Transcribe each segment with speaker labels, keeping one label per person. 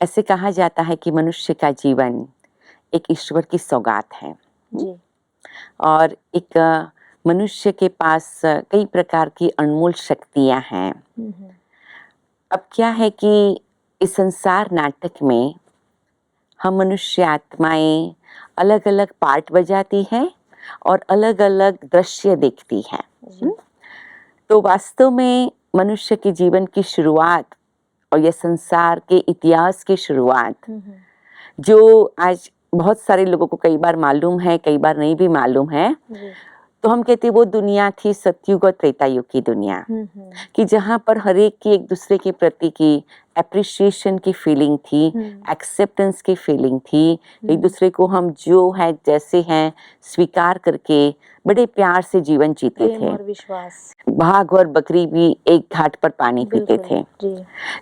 Speaker 1: ऐसे कहा जाता है कि मनुष्य का जीवन एक ईश्वर की सौगात है
Speaker 2: जी।
Speaker 1: और एक मनुष्य के पास कई प्रकार की अनमोल शक्तियां हैं। अब क्या है कि इस संसार नाटक में हम मनुष्य आत्माएं अलग अलग पार्ट बजाती हैं और अलग अलग दृश्य देखती हैं। तो वास्तव में मनुष्य के जीवन की शुरुआत और यह संसार के इतिहास की शुरुआत जो आज बहुत सारे लोगों को कई बार मालूम है, कई बार नहीं भी मालूम है। तो हम कहते हैं वो दुनिया थी सतयुग और त्रेता युग की दुनिया, कि जहाँ पर हर एक की एक दूसरे के प्रति की एप्रिशिएशन की फीलिंग थी, एक्सेप्टेंस की फीलिंग थी। एक दूसरे को हम जो है जैसे हैं स्वीकार करके बड़े प्यार से जीवन जीते थे।
Speaker 2: और विश्वास,
Speaker 1: भाग और बकरी भी एक घाट पर पानी पीते थे।
Speaker 2: जी।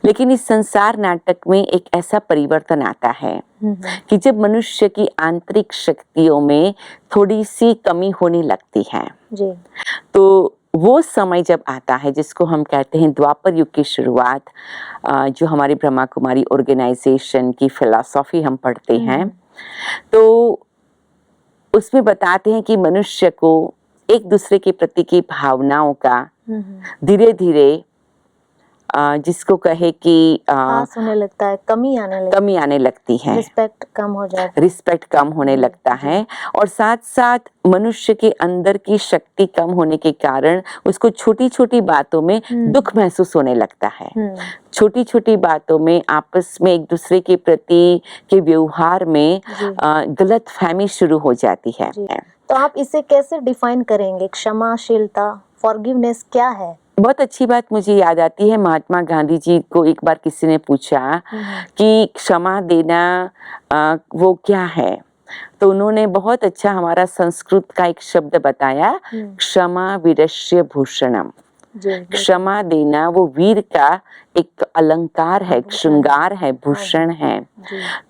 Speaker 1: लेकिन इस संसार नाटक में एक ऐसा परिवर्तन आता है कि जब मनुष्य की आंतरिक शक्तियों में थोड़ी सी कमी होने लगती है
Speaker 2: जी।
Speaker 1: तो वो समय जब आता है जिसको हम कहते हैं द्वापर युग की शुरुआत, जो हमारी ब्रह्मा कुमारी ऑर्गेनाइजेशन की फिलॉसफी हम पढ़ते हैं, तो उसमें बताते हैं कि मनुष्य को एक दूसरे के प्रति की भावनाओं का धीरे धीरे जिसको कहे कि
Speaker 2: होने लगता है, कमी आने
Speaker 1: लगती है,
Speaker 2: रिस्पेक्ट कम हो जाता है,
Speaker 1: रिस्पेक्ट कम होने लगता है। और साथ साथ मनुष्य के अंदर की शक्ति कम होने के कारण उसको छोटी छोटी बातों में दुख महसूस होने लगता है। छोटी छोटी बातों में आपस में एक दूसरे के प्रति के व्यवहार में गलत फहमी शुरू हो जाती है।
Speaker 2: तो आप इसे कैसे डिफाइन करेंगे? क्षमाशीलता, फॉरगिवनेस क्या है?
Speaker 1: बहुत अच्छी बात मुझे याद आती है, महात्मा गांधी जी को एक बार किसी ने पूछा कि क्षमा देना वो क्या है, तो उन्होंने बहुत अच्छा हमारा संस्कृत का एक शब्द बताया, क्षमा वीरस्य भूषणम। क्षमा देना वो वीर का एक अलंकार है, श्रृंगार है, भूषण है।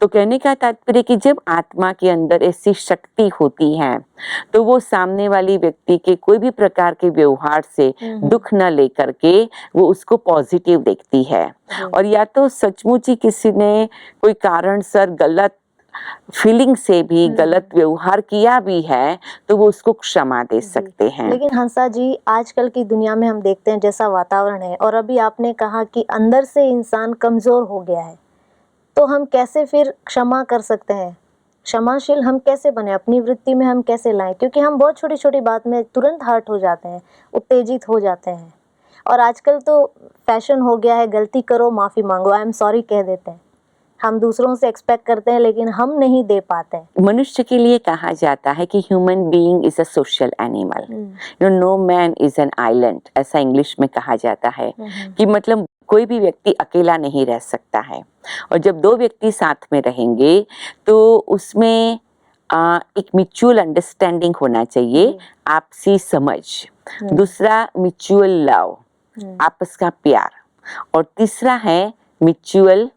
Speaker 1: तो कहने का तात्पर्य कि जब आत्मा के अंदर ऐसी शक्ति होती है तो वो सामने वाली व्यक्ति के कोई भी प्रकार के व्यवहार से दुख न लेकर के वो उसको पॉजिटिव देखती है। और या तो सचमुच ही किसी ने कोई कारणसर गलत फीलिंग से भी गलत व्यवहार किया भी है तो वो उसको क्षमा दे सकते हैं।
Speaker 2: लेकिन हंसा जी, आजकल की दुनिया में हम देखते हैं जैसा वातावरण है, और अभी आपने कहा कि अंदर से इंसान कमजोर हो गया है, तो हम कैसे फिर क्षमा कर सकते हैं? क्षमाशील हम कैसे बने, अपनी वृत्ति में हम कैसे लाएं? क्योंकि हम बहुत छोटी छोटी बात में तुरंत हर्ट हो जाते हैं, उत्तेजित हो जाते हैं। और आजकल तो फैशन हो गया है, गलती करो माफी मांगो, आई एम सॉरी कह देते हैं। हम दूसरों से एक्सपेक्ट करते हैं लेकिन हम नहीं दे पाते हैं।
Speaker 1: मनुष्य के लिए कहा जाता है कि human being is a social animal, no man is an island, ऐसा इंग्लिश में कहा जाता है कि मतलब कोई भी व्यक्ति अकेला नहीं रह सकता है। और जब दो व्यक्ति साथ में रहेंगे तो उसमें एक म्यूचुअल अंडरस्टैंडिंग होना चाहिए, आपसी समझ, दूसरा म्यूचुअल लव, आपस का प्यार, और तीसरा है म्यूचुअल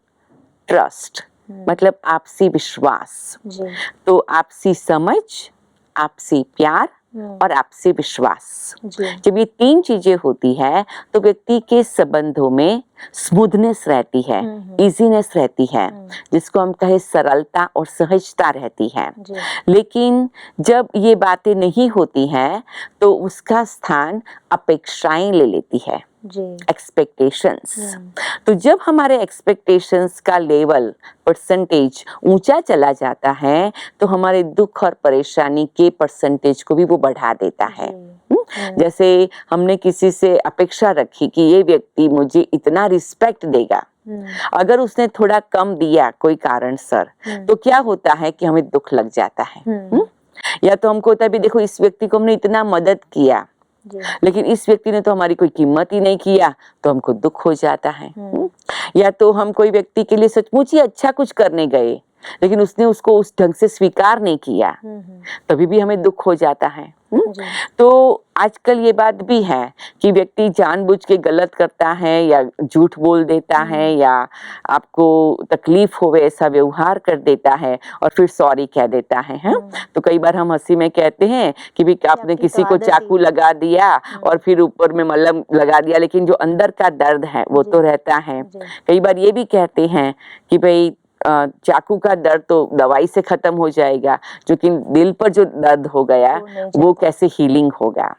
Speaker 1: ट्रस्ट, मतलब आपसी विश्वास। तो आपसी समझ, आपसी प्यार और आपसी विश्वास, जब ये तीन चीजें होती है तो व्यक्ति के संबंधों में स्मूथनेस रहती है, इजीनेस रहती है, जिसको हम कहे सरलता और सहजता रहती है। लेकिन जब ये बातें नहीं होती हैं तो उसका स्थान अपेक्षाएं ले लेती है, एक्सपेक्टेशंस। तो जब हमारे एक्सपेक्टेशंस का लेवल, परसेंटेज ऊंचा चला जाता है तो हमारे दुख और परेशानी के परसेंटेज को भी वो बढ़ा देता है। जैसे हमने किसी से अपेक्षा रखी कि ये व्यक्ति मुझे इतना रिस्पेक्ट देगा, अगर उसने थोड़ा कम दिया कोई कारण सर, तो क्या होता है कि हमें दुख लग जाता है। या तो हमको होता है भी देखो इस व्यक्ति को हमने इतना मदद किया लेकिन इस व्यक्ति ने तो हमारी कोई कीमत ही नहीं किया, तो हमको दुख हो जाता है। या तो हम कोई व्यक्ति के लिए सचमुच ही अच्छा कुछ करने गए लेकिन उसने उसको उस ढंग से स्वीकार नहीं किया, तभी भी हमें दुख हो जाता है।
Speaker 2: जी।
Speaker 1: तो आजकल ये बात भी है कि व्यक्ति जानबूझ के गलत करता है या झूठ बोल देता है या आपको तकलीफ होवे ऐसा व्यवहार कर देता है और फिर सॉरी कह देता है, हैं? तो कई बार हम हंसी में कहते हैं कि भी आपने
Speaker 2: आपकी
Speaker 1: किसी
Speaker 2: तो
Speaker 1: को
Speaker 2: आदत ही
Speaker 1: चाकू
Speaker 2: है।
Speaker 1: लगा दिया और फिर ऊपर में मलहम लगा दिया, लेकिन जो अंदर का दर्द है वो
Speaker 2: जी।
Speaker 1: तो रहता है।
Speaker 2: जी।
Speaker 1: कई बार ये भी कहते हैं कि भाई चाकू का दर्द तो दवाई से खत्म हो जाएगा, लेकिन दिल पर जो दर्द हो गया
Speaker 2: वो नहीं
Speaker 1: वो
Speaker 2: जाता।
Speaker 1: कैसे हीलिंग होगा।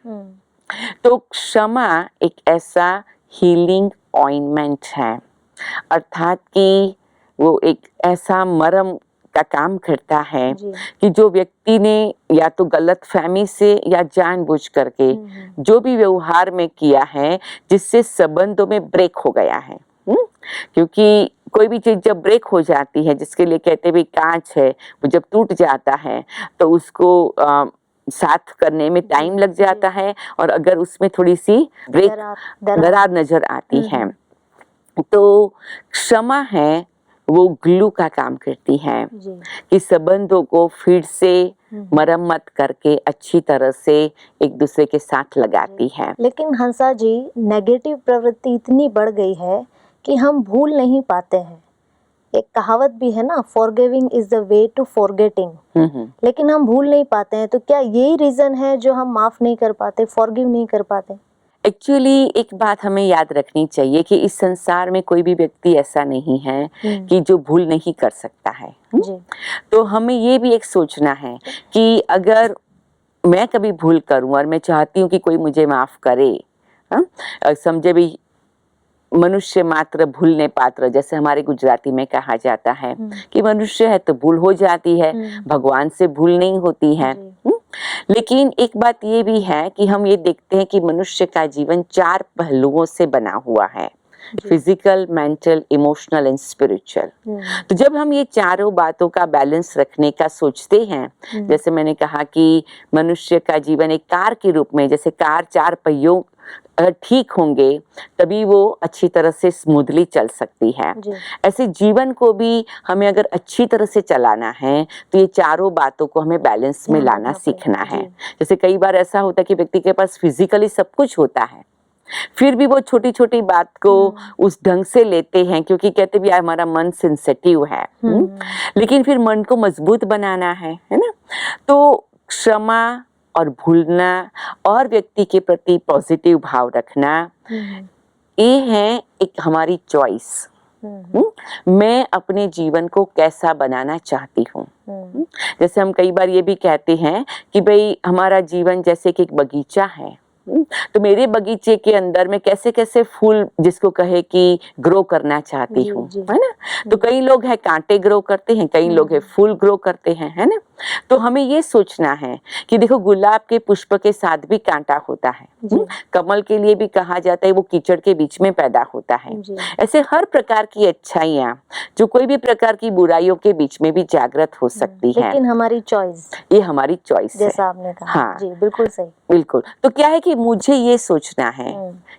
Speaker 1: तो क्षमा एक ऐसा हीलिंग ऑइंटमेंट है, अर्थात कि वो एक ऐसा मरहम का काम करता है
Speaker 2: जी।
Speaker 1: कि जो व्यक्ति ने या तो गलतफहमी से या जानबूझ करके जो भी व्यवहार में किया है जिससे संबंधों में ब्रेक हो गया है। क्योंकि कोई भी चीज जब ब्रेक हो जाती है, जिसके लिए कहते भी कांच है, वो जब टूट जाता है तो उसको साथ करने में टाइम लग जाता है, और अगर उसमें थोड़ी सी ब्रेक दरार नजर आती है तो क्षमा है वो ग्लू का काम करती है
Speaker 2: जी।
Speaker 1: कि संबंधों को फिर से मरम्मत करके अच्छी तरह से एक दूसरे के साथ लगाती है।
Speaker 2: लेकिन हंसा जी, नेगेटिव प्रवृत्ति इतनी बढ़ गई है कि हम भूल नहीं पाते हैं। एक कहावत भी है ना, forgiving is the way to forgetting. लेकिन हम भूल नहीं पाते हैं, तो क्या यही रीजन है जो हम माफ नहीं कर पाते, फॉरगिव नहीं कर पाते?
Speaker 1: एक्चुअली एक बात हमें याद रखनी चाहिए कि इस संसार में कोई भी व्यक्ति ऐसा नहीं है कि जो भूल नहीं कर सकता है।
Speaker 2: जी।
Speaker 1: तो हमें ये भी एक सोचना है कि अगर मैं कभी भूल करूं और मैं चाहती हूँ कि कोई मुझे माफ करे, समझे भी मनुष्य मात्र भूलने पात्र, जैसे हमारे गुजराती में कहा जाता है कि मनुष्य है तो भूल हो जाती है, भगवान से भूल नहीं होती है। लेकिन एक बात ये भी है कि हम ये देखते हैं कि मनुष्य का जीवन 4 पहलुओं से बना हुआ है, physical, mental, emotional and spiritual. तो जब हम ये चारों बातों का बैलेंस रखने का सोचते हैं, जैसे मैंने कहा कि मनुष्य का जीवन एक कार के रूप में, जैसे कार 4 पहियों अगर ठीक होंगे तभी वो अच्छी तरह से स्मूथली चल सकती है, ऐसे जीवन को भी हमें अगर अच्छी तरह से चलाना है तो ये चारों बातों को हमें बैलेंस में लाना सीखना है। जैसे कई बार ऐसा होता है कि व्यक्ति के पास फिजिकली सब कुछ होता है, फिर भी वो छोटी छोटी बात को उस ढंग से लेते हैं क्योंकि कहते भी हमारा मन सेंसिटिव है। लेकिन फिर मन को मजबूत बनाना है ना। तो क्षमा और भूलना और व्यक्ति के प्रति पॉजिटिव भाव रखना, ये है एक हमारी चॉइस। मैं अपने जीवन को कैसा बनाना चाहती हूँ। जैसे हम कई बार ये भी कहते हैं कि भाई हमारा जीवन जैसे कि एक बगीचा है, तो मेरे बगीचे के अंदर मैं कैसे कैसे फूल जिसको कहे कि ग्रो करना चाहती हूँ, है ना। तो कई लोग है कांटे ग्रो करते हैं, कई लोग है फूल ग्रो करते हैं, है ना। तो हमें ये सोचना है कि देखो गुलाब के पुष्प के साथ भी कांटा होता है, कमल के लिए भी कहा जाता है वो कीचड़ के बीच में पैदा होता है। ऐसे हर प्रकार की अच्छाइयाँ जो कोई भी प्रकार की बुराइयों के बीच में भी जागृत हो सकती है,
Speaker 2: लेकिन हमारी चॉइस,
Speaker 1: ये हमारी चॉइस है,
Speaker 2: जैसा आपने कहा।
Speaker 1: हाँ
Speaker 2: जी बिल्कुल सही।
Speaker 1: बिल्कुल। तो क्या है कि मुझे ये सोचना है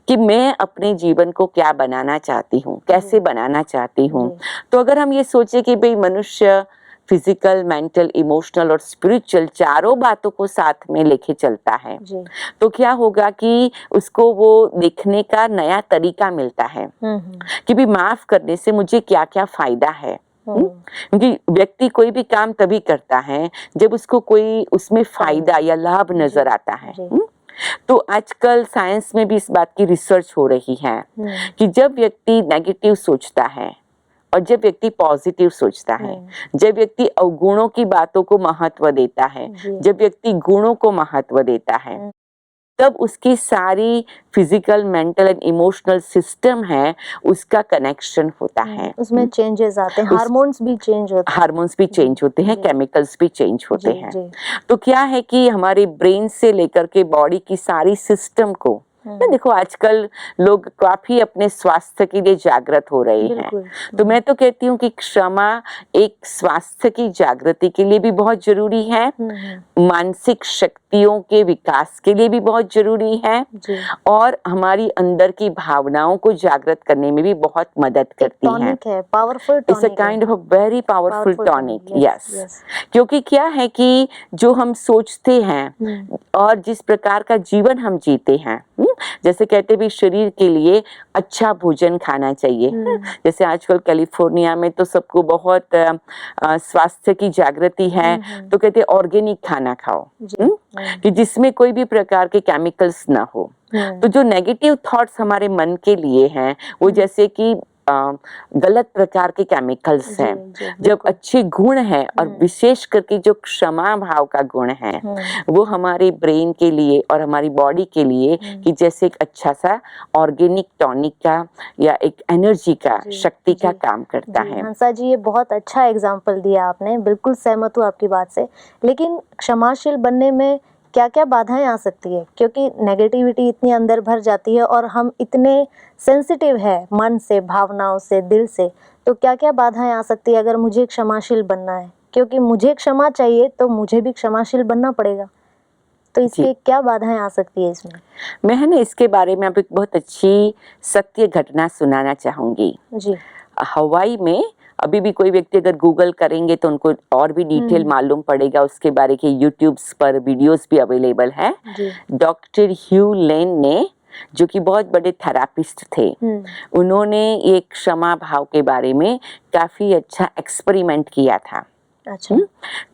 Speaker 1: कि मैं अपने जीवन को क्या बनाना चाहती हूँ, कैसे बनाना चाहती हूँ। तो अगर हम ये सोचे कि भाई मनुष्य फिजिकल, मेंटल, इमोशनल और स्पिरिचुअल चारों बातों को साथ में लेके चलता है, तो क्या होगा कि उसको वो देखने का नया तरीका मिलता है कि भी माफ करने से मुझे क्या क्या फायदा है। क्योंकि व्यक्ति कोई भी काम तभी करता है जब उसको कोई उसमें फायदा या लाभ नजर आता है। तो आजकल साइंस में भी इस बात की रिसर्च हो रही है कि जब व्यक्ति नेगेटिव सोचता है और जब व्यक्ति पॉजिटिव सोचता है, जब व्यक्ति अवगुणों की बातों को महत्व देता है, जब व्यक्ति गुणों को महत्व देता है, तब उसकी सारी physical, mental and emotional system है उसका कनेक्शन होता है, उसमें
Speaker 2: चेंजेस आते हैं, हार्मोन्स भी चेंज होते हैं,
Speaker 1: हार्मोन्स भी चेंज होते हैं, केमिकल्स भी चेंज होते हैं। तो क्या है कि हमारे ब्रेन से लेकर के बॉडी की सारी सिस्टम को ना देखो आजकल लोग काफी अपने स्वास्थ्य के लिए जागृत हो रहे हैं,
Speaker 2: बिल्कुल।
Speaker 1: तो मैं तो कहती हूँ कि क्षमा एक स्वास्थ्य की जागृति के लिए भी बहुत जरूरी है, मानसिक शक्तियों के विकास के लिए भी बहुत जरूरी है,
Speaker 2: जी।
Speaker 1: और हमारी अंदर की भावनाओं को जागृत करने में भी बहुत मदद करती है।
Speaker 2: टॉनिक है, पावरफुल
Speaker 1: इट्स अ
Speaker 2: टॉनिक है।
Speaker 1: Kind of very powerful
Speaker 2: Powerful
Speaker 1: tonic,
Speaker 2: tonic, yes,
Speaker 1: yes.
Speaker 2: yes.
Speaker 1: क्योंकि क्या है कि जो हम सोचते हैं और जिस प्रकार का जीवन हम जीते हैं, जैसे कहते भी शरीर के लिए अच्छा भोजन खाना चाहिए। जैसे आजकल कैलिफोर्निया में तो सबको बहुत स्वास्थ्य की जागृति है, तो कहते ऑर्गेनिक खाना खाओ, कि जिसमें कोई भी प्रकार के केमिकल्स ना हो। तो जो नेगेटिव थॉट्स हमारे मन के लिए हैं, वो जैसे कि गलत प्रकार के केमिकल्स हैं। जब अच्छे गुण हैं और विशेष करके जो क्षमा भाव का गुण है, वो हमारे ब्रेन के लिए और हमारी बॉडी के लिए कि जैसे एक अच्छा सा ऑर्गेनिक टॉनिक का या एक एनर्जी का, शक्ति का काम करता है।
Speaker 2: हंसा जी, ये बहुत अच्छा एग्जाम्पल दिया आपने, बिल्कुल सहमत हूँ आपकी बात से। लेकिन क्षमाशील बनने में क्या क्या बाधाएं आ सकती है, क्योंकि नेगेटिविटी इतनी अंदर भर जाती है और हम इतने सेंसिटिव है मन से, भावनाओं से, दिल से, तो क्या क्या बाधाएं आ सकती है अगर मुझे क्षमाशील बनना है? क्योंकि मुझे क्षमा चाहिए तो मुझे भी क्षमाशील बनना पड़ेगा, तो इसकी क्या बाधाएं आ सकती है इसमें?
Speaker 1: मैं है ना इसके बारे में अब एक बहुत अच्छी सत्य घटना सुनाना चाहूंगी
Speaker 2: जी।
Speaker 1: हवाई में अभी भी कोई व्यक्ति अगर गूगल करेंगे तो उनको और भी डिटेल मालूम पड़ेगा उसके बारे के, यूट्यूब्स पर वीडियोस भी अवेलेबल है। डॉक्टर ह्यू लेन ने, जो कि बहुत बड़े थेरापिस्ट थे, उन्होंने ये क्षमा भाव के बारे में काफी अच्छा एक्सपेरिमेंट किया था।
Speaker 2: अच्छा।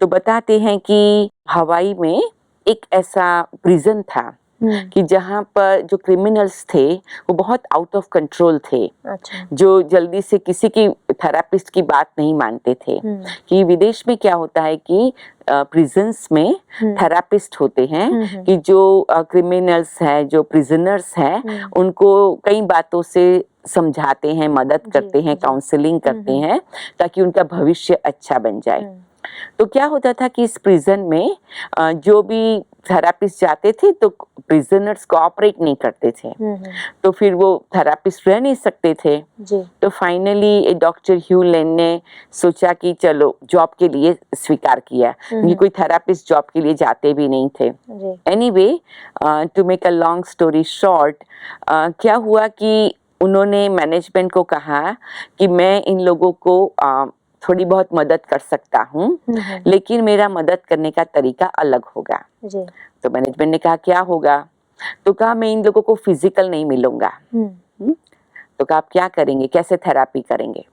Speaker 1: तो बताते हैं कि हवाई में एक ऐसा प्रिजन था कि जहाँ पर जो क्रिमिनल्स थे वो बहुत आउट ऑफ कंट्रोल थे।
Speaker 2: अच्छा।
Speaker 1: जो जल्दी से किसी की थेरापिस्ट की बात नहीं मानते थे। कि विदेश में क्या होता है कि प्रिजन्स में थेरापिस्ट होते हैं कि जो क्रिमिनल्स हैं, जो प्रिजनर्स हैं, उनको कई बातों से समझाते हैं, मदद करते हैं, काउंसलिंग करते हैं ताकि उनका भविष्य अच्छा बन जाए। तो क्या होता था कि इस प्रिजन में जो भी थेरापिस्ट जाते थे तो प्रिजनर्स कोऑपरेट नहीं करते थे, तो फिर वो थेरापिस्ट रह नहीं सकते थे। तो फाइनली डॉक्टर ह्यू लेन ने सोचा कि चलो जॉब के लिए स्वीकार किया। ये कोई थेरापिस्ट जॉब के लिए जाते भी नहीं थे। Anyway, to make a long story short, क्या हुआ कि उन्होंने मैनेजमेंट को कहा कि मैं इन लोगों को थोड़ी बहुत मदद कर सकता हूँ, लेकिन मेरा मदद करने का तरीका अलग होगा। तो मैनेजमेंट ने कहा क्या होगा? तो कहा मैं इन लोगों को फिजिकल नहीं मिलूंगा। तो कहा आप क्या करेंगे, कैसे थेरापी करेंगे?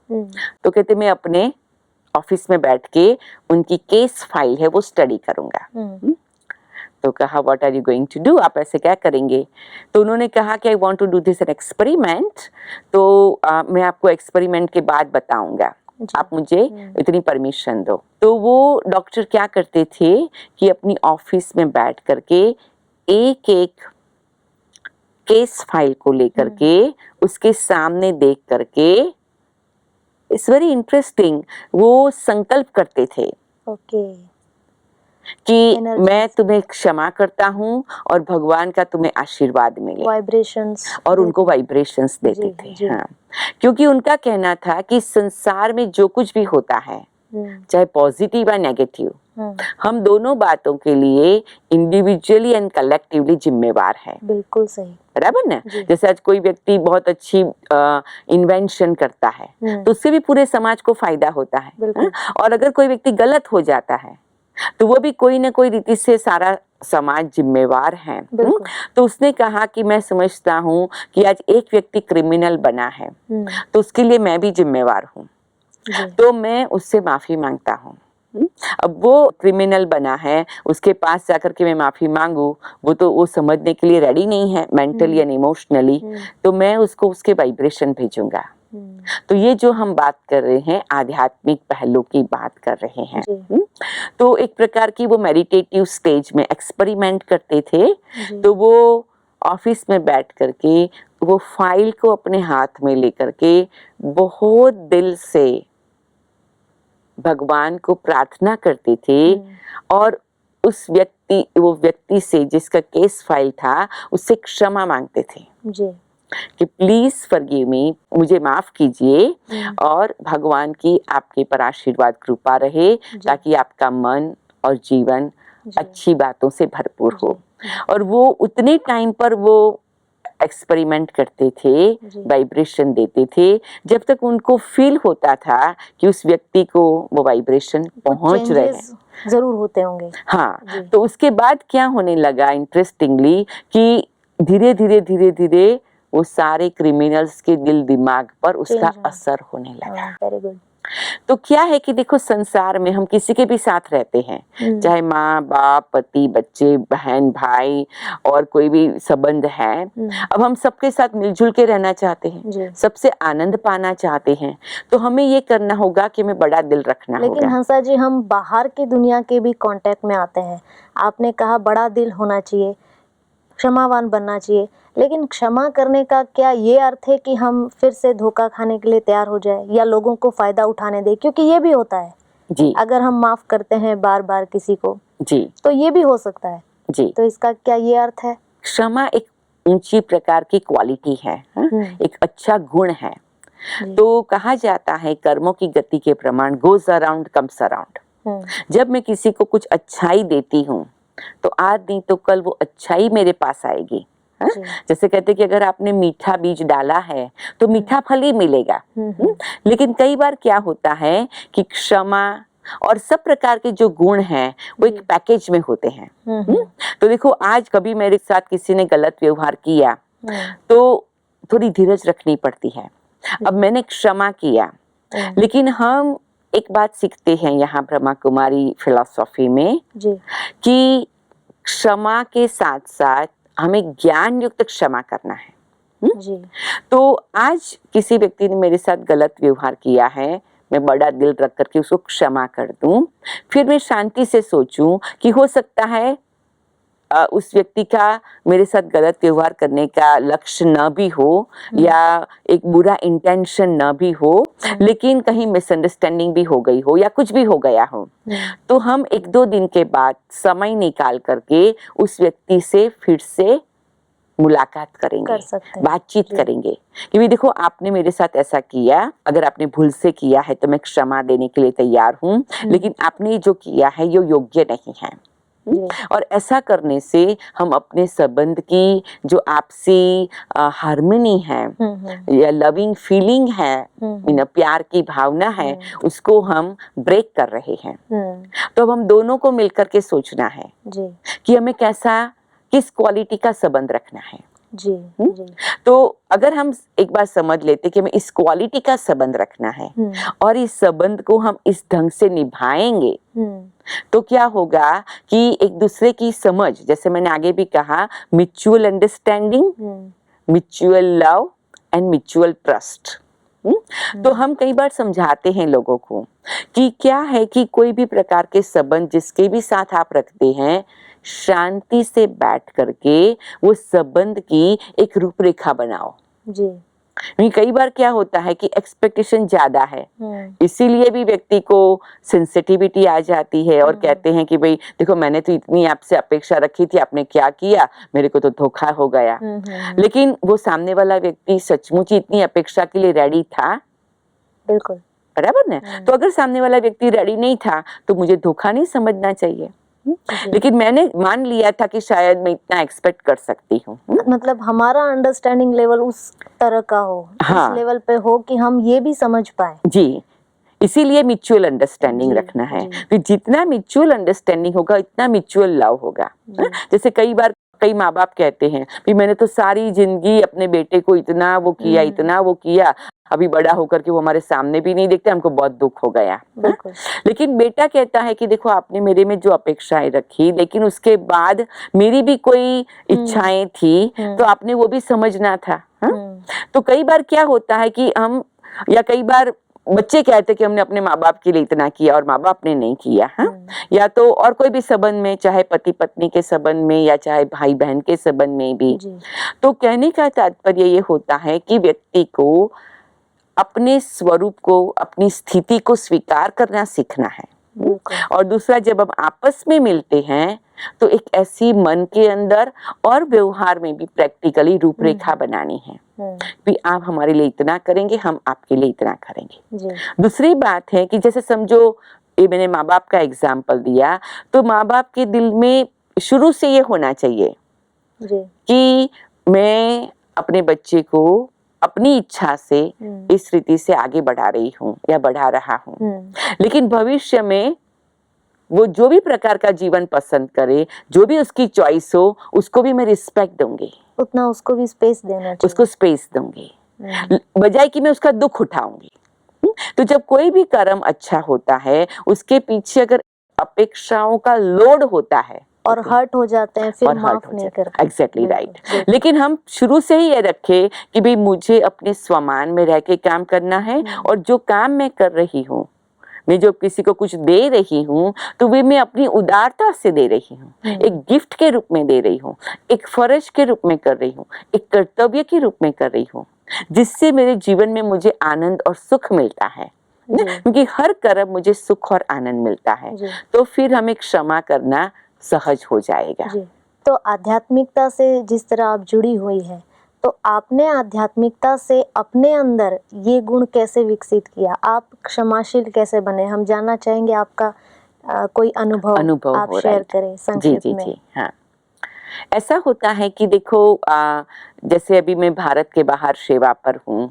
Speaker 1: तो कहते मैं अपने ऑफिस में बैठ के उनकी केस फाइल है वो स्टडी करूंगा। तो कहा what are you going to do, आप ऐसे क्या करेंगे? तो उन्होंने कहा कि I want to do this an experiment, तो मैं आपको एक्सपेरिमेंट के बाद बताऊंगा, आप मुझे इतनी परमिशन दो। तो वो डॉक्टर क्या करते थे कि अपनी ऑफिस में बैठ करके एक एक केस फाइल को लेकर के उसके सामने देख करके, इट्स वेरी इंटरेस्टिंग, वो संकल्प करते थे कि मैं तुम्हें क्षमा करता हूँ और भगवान का तुम्हें आशीर्वाद मिले,
Speaker 2: वाइब्रेशंस, और
Speaker 1: उनको वाइब्रेशंस देते थे। हाँ, क्योंकि उनका कहना था कि संसार में जो कुछ भी होता है, चाहे पॉजिटिव या नेगेटिव, हम दोनों बातों के लिए इंडिविजुअली एंड कलेक्टिवली जिम्मेवार है।
Speaker 2: बिल्कुल सही,
Speaker 1: बराबर ना? जैसे आज कोई व्यक्ति बहुत अच्छी इन्वेंशन करता है तो उससे भी पूरे समाज को फायदा होता है। और अगर कोई व्यक्ति गलत हो जाता है तो वो भी कोई ना कोई रीति से सारा समाज जिम्मेवार है। तो उसने कहा कि मैं समझता हूँ कि आज एक व्यक्ति क्रिमिनल बना है तो उसके लिए मैं भी जिम्मेवार हूँ, तो मैं उससे माफी मांगता हूँ। अब वो क्रिमिनल बना है, उसके पास जाकर के मैं माफी मांगू, वो तो वो समझने के लिए रेडी नहीं है मेंटली एंड इमोशनली, तो मैं उसको उसके वाइब्रेशन भेजूंगा। तो ये जो हम बात कर रहे हैं आध्यात्मिक पहलू की बात कर रहे हैं। तो एक प्रकार की वो मेडिटेटिव स्टेज में एक्सपेरिमेंट करते थे। तो वो ऑफिस में बैठ करके वो फाइल को अपने हाथ में लेकर के बहुत दिल से भगवान को प्रार्थना करते थे और वो व्यक्ति से जिसका केस फाइल था उससे क्षमा मांगते थे
Speaker 2: जी।
Speaker 1: कि प्लीज फॉरगिव मी, मुझे माफ कीजिए और भगवान की आपके पर आशीर्वाद कृपा रहे ताकि आपका मन और जीवन अच्छी बातों से भरपूर हो। और वो उतने टाइम पर वो एक्सपेरिमेंट करते थे, वाइब्रेशन देते थे जब तक उनको फील होता था कि उस व्यक्ति को वो वाइब्रेशन पहुंच रहे हैं।
Speaker 2: जरूर होते होंगे।
Speaker 1: हाँ, तो उसके बाद क्या होने लगा इंटरेस्टिंगली कि धीरे धीरे वो सारे क्रिमिनल्स के दिल दिमाग पर उसका असर होने लगा।
Speaker 2: Very good.
Speaker 1: तो क्या है कि देखो संसार में हम किसी के भी साथ रहते हैं, चाहे माँ बाप पति बच्चे बहन भाई और कोई भी संबंध है, अब हम सबके साथ मिलजुल के रहना चाहते हैं, सबसे आनंद पाना चाहते हैं, तो हमें ये करना होगा कि हमें बड़ा दिल रखना होगा।
Speaker 2: लेकिन हंसा जी, हम बाहर की दुनिया के भी कांटेक्ट में आते हैं। आपने कहा बड़ा दिल होना चाहिए, क्षमावान बनना चाहिए, लेकिन क्षमा करने का क्या ये अर्थ है कि हम फिर से धोखा खाने के लिए तैयार हो जाए या लोगों को फायदा उठाने दें? क्योंकि ये भी होता है
Speaker 1: जी,
Speaker 2: अगर हम माफ करते हैं बार बार किसी को
Speaker 1: जी,
Speaker 2: तो ये भी हो सकता है
Speaker 1: जी।
Speaker 2: तो इसका क्या ये अर्थ है?
Speaker 1: क्षमा एक ऊंची प्रकार की क्वालिटी है, एक अच्छा गुण है। तो कहा जाता है कर्मों की गति के प्रमाण गोज अराउंड कम्स अराउंड। जब मैं किसी को कुछ अच्छाई देती हूँ तो आज नहीं तो कल वो अच्छाई मेरे पास आएगी। जैसे कहते कि अगर आपने मीठा बीज डाला है तो मीठा फल ही मिलेगा। लेकिन कई बार क्या होता है कि क्षमा और सब प्रकार के जो गुण हैं वो एक पैकेज में होते हैं। तो देखो आज कभी मेरे साथ किसी ने गलत व्यवहार किया तो थोड़ी धीरज रखनी पड़ती है। अब मैंने क्षमा किया, लेकिन हम एक बात सीखते हैं यहाँ ब्रह्मा कुमारी फिलॉसफी में कि क्षमा के साथ साथ हमें ज्ञान युक्त क्षमा करना है।
Speaker 2: जी।
Speaker 1: तो आज किसी व्यक्ति ने मेरे साथ गलत व्यवहार किया है, मैं बड़ा दिल रख करके उसको क्षमा कर दूं, फिर मैं शांति से सोचूं कि हो सकता है उस व्यक्ति का मेरे साथ गलत व्यवहार करने का लक्ष्य न भी हो या एक बुरा इंटेंशन न भी हो, लेकिन कहीं मिसअंडरस्टैंडिंग भी हो गई हो या कुछ भी हो गया हो, तो हम 1-2 दिन के बाद समय निकाल करके उस व्यक्ति से फिर से मुलाकात करेंगे, बातचीत करेंगे कि भी देखो आपने मेरे साथ ऐसा किया, अगर आपने भूल से किया है तो मैं क्षमा देने के लिए तैयार हूँ, लेकिन आपने जो किया है ये योग्य नहीं है। और ऐसा करने से हम अपने संबंध की जो आपसी हार्मनी है या लविंग फीलिंग है, प्यार की भावना है, उसको हम ब्रेक कर रहे हैं। तो अब हम दोनों को मिलकर के सोचना है कि हमें किस क्वालिटी का संबंध रखना है। जी। तो अगर हम एक बार समझ लेते कि हमें इस क्वालिटी का संबंध रखना है और इस संबंध को हम इस ढंग से निभाएंगे तो क्या होगा कि एक दूसरे की समझ, जैसे मैंने आगे भी कहा, mutual understanding, mutual love and mutual trust. तो हम कई बार समझाते हैं लोगों को कि क्या है कि कोई भी प्रकार के संबंध जिसके भी साथ आप रखते हैं, शांति से बैठ करके वो संबंध की एक रूपरेखा बनाओ। जी। कई बार क्या होता है कि एक्सपेक्टेशन ज्यादा है, इसीलिए भी व्यक्ति को सेंसिटिविटी आ जाती है और कहते हैं कि भाई देखो मैंने तो इतनी आपसे अपेक्षा रखी थी, आपने क्या किया, मेरे को तो धोखा हो गया। लेकिन वो सामने वाला व्यक्ति सचमुच इतनी अपेक्षा के लिए रेडी था?
Speaker 2: बिल्कुल
Speaker 1: बराबर ना। तो अगर सामने वाला व्यक्ति रेडी नहीं था तो मुझे धोखा नहीं समझना चाहिए। लेकिन मैंने मान लिया था कि शायद मैं इतना एक्सपेक्ट कर सकती हूँ।
Speaker 2: मतलब हमारा अंडरस्टैंडिंग लेवल उस तरह का हो,
Speaker 1: हाँ,
Speaker 2: उस लेवल पे हो कि हम ये भी समझ पाए।
Speaker 1: जी, इसीलिए म्यूचुअल अंडरस्टैंडिंग रखना है। फिर जितना म्यूचुअल अंडरस्टैंडिंग होगा इतना म्यूचुअल लव होगा। जैसे कई बार कई माँ बाप कहते हैं कि मैंने तो सारी जिंदगी अपने बेटे को इतना वो किया, अभी बड़ा होकर के वो हमारे सामने भी नहीं देखते, हमको बहुत दुख हो गया। लेकिन बेटा कहता है कि देखो आपने मेरे में जो अपेक्षाएं रखी, लेकिन उसके बाद मेरी भी कोई इच्छाएं थी, तो आपने वो भी समझना था। तो कई बार क्या होता है कि हम, या कई बार बच्चे कहते कि हमने अपने माँ बाप के लिए इतना किया और माँ बाप ने नहीं किया। या तो और कोई भी संबंध में, चाहे पति पत्नी के संबंध में या चाहे भाई बहन के संबंध में भी। तो कहने का तात्पर्य ये होता है कि व्यक्ति को अपने स्वरूप को, अपनी स्थिति को स्वीकार करना सीखना है।
Speaker 2: बिल्कुल।
Speaker 1: और दूसरा, जब हम आपस में मिलते हैं तो एक ऐसी मन के अंदर और व्यवहार में भी प्रैक्टिकली रूपरेखा बनानी है कि आप हमारे लिए इतना करेंगे, हम आपके लिए इतना करेंगे।
Speaker 2: जी।
Speaker 1: दूसरी बात है कि जैसे समझो, ये मैंने माँ बाप का एग्जाम्पल दिया, तो माँ बाप के दिल में शुरू से ये होना चाहिए
Speaker 2: जी।
Speaker 1: कि मैं अपने बच्चे को अपनी इच्छा से इस रीति से आगे बढ़ा रही हूँ या बढ़ा रहा हूँ, लेकिन भविष्य में वो जो भी प्रकार का जीवन पसंद करे, जो भी उसकी चॉइस हो, उसको भी मैं रिस्पेक्ट दूंगी,
Speaker 2: उतना उसको भी स्पेस देना चाहिए।
Speaker 1: उसको स्पेस दूंगी, बजाय कि मैं उसका दुख उठाऊंगी। तो जब कोई भी कर्म अच्छा होता है, उसके पीछे अगर अपेक्षाओं का लोड होता है
Speaker 2: और हर्ट हो जाते हैं, फिर
Speaker 1: और हर्ट
Speaker 2: माफ
Speaker 1: हो
Speaker 2: नहीं
Speaker 1: जाता है।
Speaker 2: करते।
Speaker 1: एग्जैक्टली
Speaker 2: बिल्कुल,
Speaker 1: राइट।
Speaker 2: बिल्कुल।
Speaker 1: लेकिन हम शुरू से ही ये रखें कि भाई मुझे अपने स्वमान में रह के काम करना है, और जो काम मैं कर रही हूँ, मैं जो किसी को कुछ दे रही हूँ, तो वे मैं अपनी उदारता से दे रही हूँ, एक गिफ्ट के रूप में दे रही हूँ, एक फर्ज के रूप में कर रही हूँ, एक कर्तव्य के रूप में कर रही हूँ, जिससे मेरे जीवन में मुझे आनंद और सुख मिलता है। क्योंकि हर कर्म मुझे सुख और आनंद मिलता है, तो फिर हमें क्षमा करना सहज हो जाएगा।
Speaker 2: जी। तो आध्यात्मिकता से जिस तरह आप जुड़ी हुई है, तो आपने आध्यात्मिकता से अपने अंदर ये गुण कैसे विकसित किया? आप क्षमाशील कैसे बने? हम जानना चाहेंगे आपका कोई अनुभव आप
Speaker 1: हो,
Speaker 2: शेयर
Speaker 1: राइट।
Speaker 2: करें
Speaker 1: जी
Speaker 2: संक्षेप
Speaker 1: जी
Speaker 2: में।
Speaker 1: जी, हाँ। ऐसा होता है कि देखो, जैसे अभी मैं भारत के बाहर सेवा पर हूँ,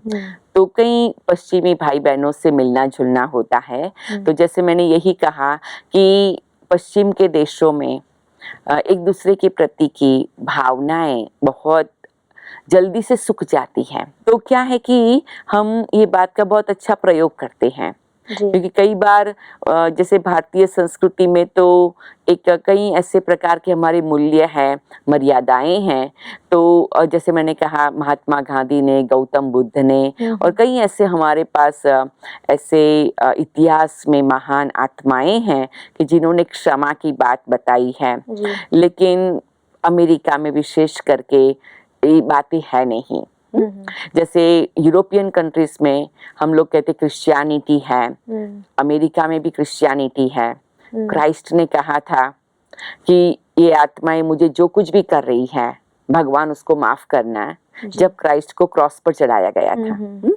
Speaker 1: तो कई पश्चिमी भाई बहनों से मिलना जुलना होता है। तो जैसे मैंने यही कहा कि पश्चिम के देशों में एक दूसरे के प्रति की भावनाएं बहुत जल्दी से सूख जाती हैं। तो क्या है कि हम ये बात का बहुत अच्छा प्रयोग करते हैं, क्योंकि कई बार जैसे भारतीय संस्कृति में तो एक कई ऐसे प्रकार के हमारे मूल्य हैं, मर्यादाएं हैं। तो जैसे मैंने कहा, महात्मा गांधी ने, गौतम बुद्ध ने, और कई ऐसे हमारे पास ऐसे इतिहास में महान आत्माएं हैं कि जिन्होंने क्षमा की बात बताई है। लेकिन अमेरिका में विशेष करके ये बातें है नहीं। जैसे यूरोपियन कंट्रीज में हम लोग कहते क्रिश्चियनिटी है, अमेरिका में भी क्रिश्चियनिटी है। क्राइस्ट ने कहा था कि ये आत्माएं मुझे जो कुछ भी कर रही है, भगवान उसको माफ करना, जब क्राइस्ट को क्रॉस पर चढ़ाया गया था।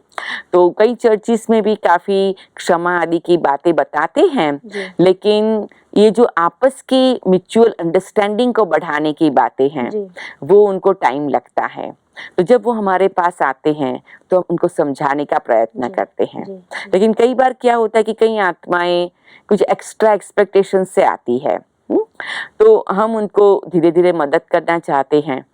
Speaker 1: तो कई चर्चिस में भी काफी क्षमा आदि की बातें बताते हैं, लेकिन ये जो आपस की म्यूचुअल अंडरस्टैंडिंग को बढ़ाने की बातें हैं, वो उनको टाइम लगता है। तो जब वो हमारे पास आते हैं तो हम उनको समझाने का प्रयत्न करते हैं। लेकिन कई बार क्या होता है कि कई आत्माएं कुछ एक्स्ट्रा एक्सपेक्टेशन से आती है, तो हम उनको धीरे धीरे मदद करना चाहते हैं।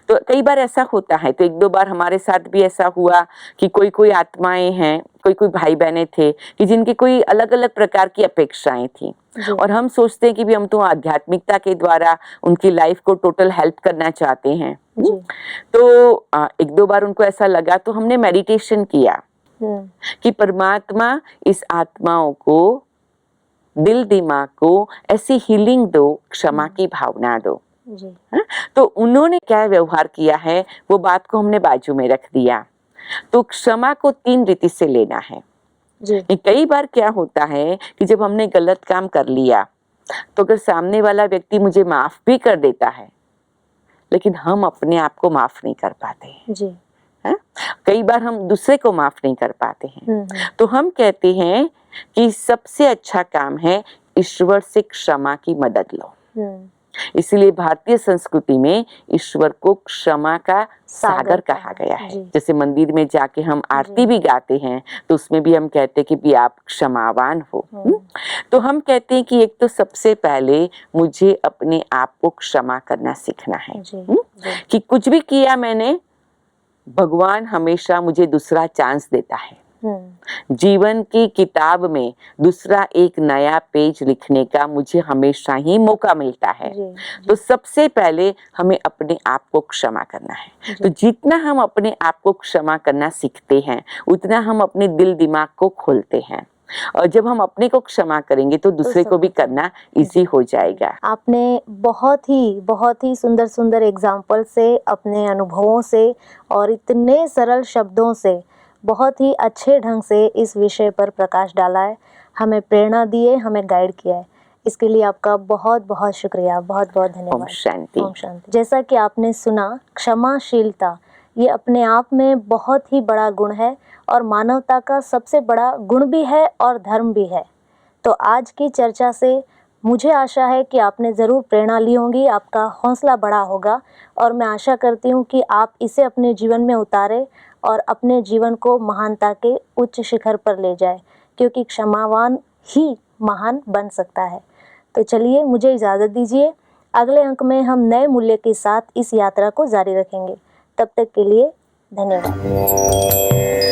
Speaker 1: तो कई बार ऐसा होता है, तो एक दो बार हमारे साथ भी ऐसा हुआ कि कोई आत्माएं हैं, कोई भाई बहनें थे कि जिनकी कोई अलग अलग प्रकार की अपेक्षाएं थी, और हम सोचते हैं कि भी हम तो आध्यात्मिकता के द्वारा उनकी लाइफ को टोटल हेल्प करना चाहते हैं। तो एक दो बार उनको ऐसा लगा, तो हमने मेडिटेशन किया कि परमात्मा इस आत्माओं को, दिल दिमाग को ऐसी हीलिंग दो, क्षमा की भावना दो। तो उन्होंने क्या व्यवहार किया है, वो बात को हमने बाजू में रख दिया। तो क्षमा को 3 रीति से लेना है। कई बार क्या होता है कि जब हमने गलत काम कर लिया, तो अगर सामने वाला व्यक्ति मुझे माफ भी कर देता है, लेकिन हम अपने आप को माफ नहीं कर पाते हैं। कई बार हम दूसरे को माफ नहीं कर पाते हैं। तो हम कहते हैं कि सबसे अच्छा काम है ईश्वर से क्षमा की मदद लो। इसलिए भारतीय संस्कृति में ईश्वर को क्षमा का सागर कहा गया है। जैसे मंदिर में जाके हम आरती भी गाते हैं, तो उसमें भी हम कहते हैं कि भी आप क्षमावान हो। तो हम कहते हैं कि एक तो सबसे पहले मुझे अपने आप को क्षमा करना सीखना है। कि कुछ भी किया मैंने, भगवान हमेशा मुझे दूसरा चांस देता है। जीवन की किताब में दूसरा एक नया पेज लिखने का मुझे हमेशा ही मौका मिलता है। तो सबसे पहले हमें अपने आप को क्षमा करना है। तो जितना हम अपने आप को क्षमा करना सीखते हैं, उतना हम अपने दिल दिमाग को खोलते हैं, और जब हम अपने को क्षमा करेंगे तो दूसरे को भी करना इजी हो जाएगा।
Speaker 2: आपने बहुत ही सुंदर सुंदर एग्जाम्पल से, अपने अनुभवों से और इतने सरल शब्दों से बहुत ही अच्छे ढंग से इस विषय पर प्रकाश डाला है। हमें प्रेरणा दी है, हमें गाइड किया है। इसके लिए आपका बहुत बहुत शुक्रिया, बहुत बहुत
Speaker 1: ओम
Speaker 2: धन्यवाद।
Speaker 1: शांति।
Speaker 2: ओम शांति। जैसा कि आपने सुना, क्षमाशीलता ये अपने आप में बहुत ही बड़ा गुण है और मानवता का सबसे बड़ा गुण भी है और धर्म भी है। तो आज की चर्चा से मुझे आशा है कि आपने ज़रूर प्रेरणा ली होगी, आपका हौसला बढ़ा होगा और मैं आशा करती हूँ कि आप इसे अपने जीवन में उतारें और अपने जीवन को महानता के उच्च शिखर पर ले जाए, क्योंकि क्षमावान ही महान बन सकता है। तो चलिए, मुझे इजाज़त दीजिए। अगले अंक में हम नए मूल्य के साथ इस यात्रा को जारी रखेंगे। तब तक के लिए धन्यवाद।